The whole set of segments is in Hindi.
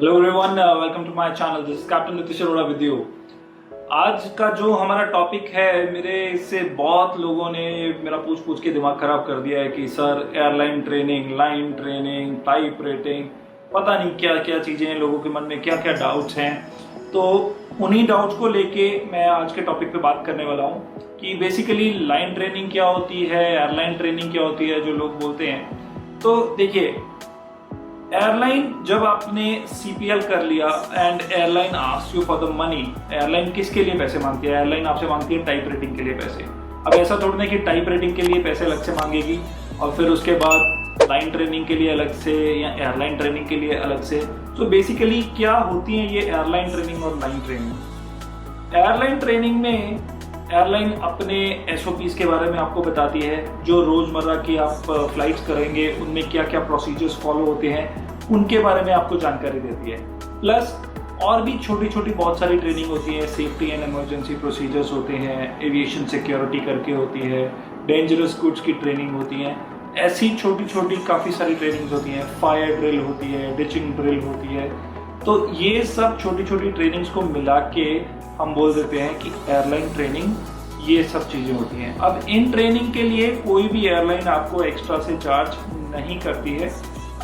Hello everyone, welcome to my channel. This is captain Nitish Arora with you. आज का जो हमारा टॉपिक है, मेरे से बहुत लोगों ने मेरा पूछ के दिमाग खराब कर दिया है कि sir airline training, line training, type rating, पता नहीं क्या क्या चीज़ें हैं, लोगों के मन में क्या क्या डाउट्स हैं। तो उन्हीं डाउट्स को लेके मैं आज के टॉपिक पे बात करने वाला हूँ कि बेसिकली लाइन ट्रेनिंग क्या होती है, एयरलाइन ट्रेनिंग क्या होती है, जो लोग बोलते हैं। तो देखिए, एयरलाइन जब आपने सीपीएल कर लिया and airline asks you for the money, airline किसके लिए पैसे मांगती है? एयरलाइन आपसे मांगती है टाइप रेटिंग के लिए पैसे। अब ऐसा थोड़ा ना कि टाइप रेटिंग के लिए पैसे अलग से मांगेगी और फिर उसके बाद लाइन ट्रेनिंग के लिए अलग से या एयरलाइन ट्रेनिंग के लिए अलग से। तो बेसिकली क्या होती है ये एयरलाइन ट्रेनिंग और लाइन ट्रेनिंग? एयरलाइन ट्रेनिंग में एयरलाइन अपने एसओपीज के बारे में आपको बताती है, जो रोज़मर्रा की आप फ्लाइट्स करेंगे उनमें क्या क्या प्रोसीजर्स फॉलो होते हैं उनके बारे में आपको जानकारी देती है। प्लस और भी छोटी छोटी बहुत सारी ट्रेनिंग होती है, सेफ्टी एंड इमरजेंसी प्रोसीजर्स होते हैं, एविएशन सिक्योरिटी करके होती है, डेंजरस गुड्स की ट्रेनिंग होती है, ऐसी छोटी छोटी काफ़ी सारी ट्रेनिंग्स होती हैं, फायर ड्रिल होती है, डिचिंग ड्रिल होती है। तो ये सब छोटी छोटी ट्रेनिंग्स को मिला के हम बोल देते हैं कि एयरलाइन ट्रेनिंग, ये सब चीज़ें होती हैं। अब इन ट्रेनिंग के लिए कोई भी एयरलाइन आपको एक्स्ट्रा से चार्ज नहीं करती है।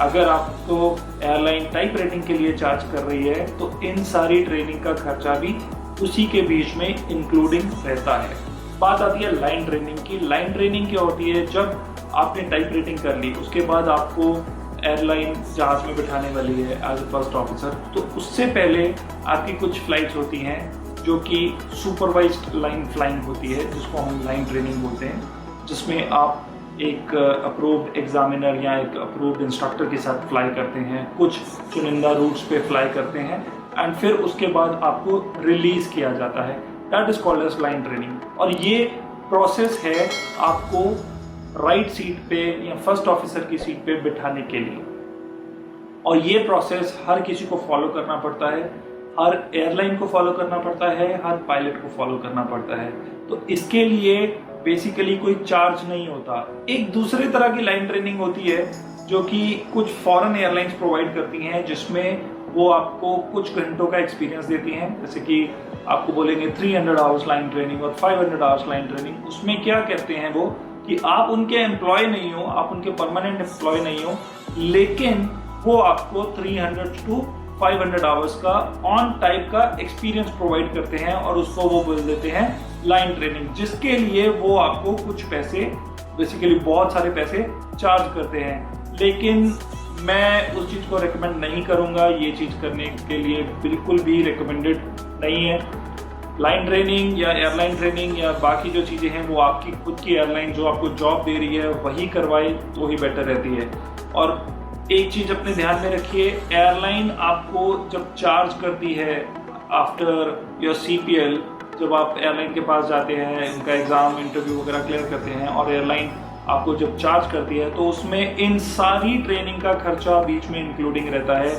अगर आपको एयरलाइन टाइप रेटिंग के लिए चार्ज कर रही है तो इन सारी ट्रेनिंग का खर्चा भी उसी के बीच में इंक्लूडिंग रहता है। बात आती है लाइन ट्रेनिंग की। लाइन ट्रेनिंग क्या होती है? जब आपने टाइप रेटिंग कर ली, उसके बाद आपको एयरलाइन जहाज में बिठाने वाली है एज ए फर्स्ट ऑफिसर, तो उससे पहले आपकी कुछ फ्लाइट्स होती हैं जो कि सुपरवाइज्ड लाइन फ्लाइंग होती है, जिसको हम लाइन ट्रेनिंग बोलते हैं, जिसमें आप एक अप्रूव्ड एग्जामिनर या एक अप्रूव्ड इंस्ट्रक्टर के साथ फ्लाई करते हैं, कुछ चुनिंदा रूट्स पे फ्लाई करते हैं एंड फिर उसके बाद आपको रिलीज किया जाता है। That is called as line training. और ये प्रोसेस है आपको राइट सीट पे या फर्स्ट ऑफिसर की सीट पे बिठाने के लिए, और ये प्रोसेस हर किसी को फॉलो करना पड़ता है, हर एयरलाइन को फॉलो करना पड़ता है, हर पायलट को फॉलो करना पड़ता है। तो इसके लिए बेसिकली कोई चार्ज नहीं होता। एक दूसरे तरह की लाइन ट्रेनिंग होती है जो कि कुछ फॉरेन एयरलाइंस प्रोवाइड करती हैं, जिसमें वो आपको कुछ घंटों का एक्सपीरियंस देती हैं। जैसे कि आपको बोलेंगे 300 आवर्स लाइन ट्रेनिंग और 500 आवर्स लाइन ट्रेनिंग। उसमें क्या कहते हैं वो कि आप उनके एम्प्लॉय नहीं हो, आप उनके परमानेंट एम्प्लॉय नहीं हो, लेकिन वो आपको 300 to 500 आवर्स का ऑन टाइप का एक्सपीरियंस प्रोवाइड करते हैं और उसको वो बोल देते हैं लाइन ट्रेनिंग, जिसके लिए वो आपको कुछ पैसे, बेसिकली बहुत सारे पैसे चार्ज करते हैं। लेकिन मैं उस चीज़ को रिकमेंड नहीं करूंगा, ये चीज़ करने के लिए बिल्कुल भी रिकमेंडेड नहीं है। लाइन ट्रेनिंग या एयरलाइन ट्रेनिंग या बाकी जो चीज़ें हैं वो आपकी खुद की एयरलाइन जो आपको जॉब दे रही है वही करवाए तो ही बेटर रहती है। और एक चीज़ अपने ध्यान में रखिए, एयरलाइन आपको जब चार्ज करती है आफ्टर योर सीपीएल, जब आप एयरलाइन के पास जाते हैं, उनका एग्ज़ाम, इंटरव्यू वगैरह क्लियर करते हैं और एयरलाइन आपको जब चार्ज करती है, तो उसमें इन सारी ट्रेनिंग का खर्चा बीच में इंक्लूडिंग रहता है।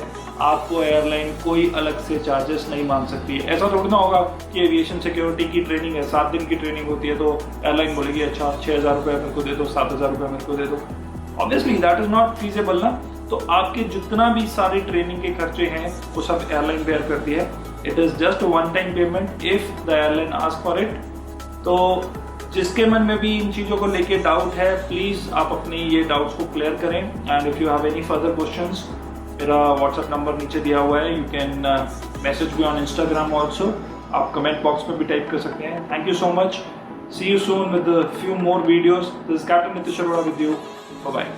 आपको एयरलाइन कोई अलग से चार्जेस नहीं मांग सकती है। ऐसा थोड़ा ना होगा कि एविएशन सिक्योरिटी की ट्रेनिंग है, 7 दिन की ट्रेनिंग होती है, तो एयरलाइन बोलेगी अच्छा 6,000 रुपये मेरे को दे दो, 7,000 रुपये मेरे को दे दो। Obviously that is not feasible ना। तो आपके जितना भी सारी ट्रेनिंग के खर्चे हैं वो सब एयरलाइन बेयर करती है। It is just one time payment if the airline ask for it. तो जिसके मन में भी इन चीज़ों को लेके डाउट है, प्लीज़ आप अपने ये डाउट्स को क्लियर करें। And if you have any further questions, मेरा व्हाट्सएप नंबर नीचे दिया हुआ है, you can message me on Instagram also. आप कमेंट बॉक्स में भी टाइप कर सकते हैं। Thank you so much. See you soon with few more videos. This is captain Nitish Arora with you. Bye bye.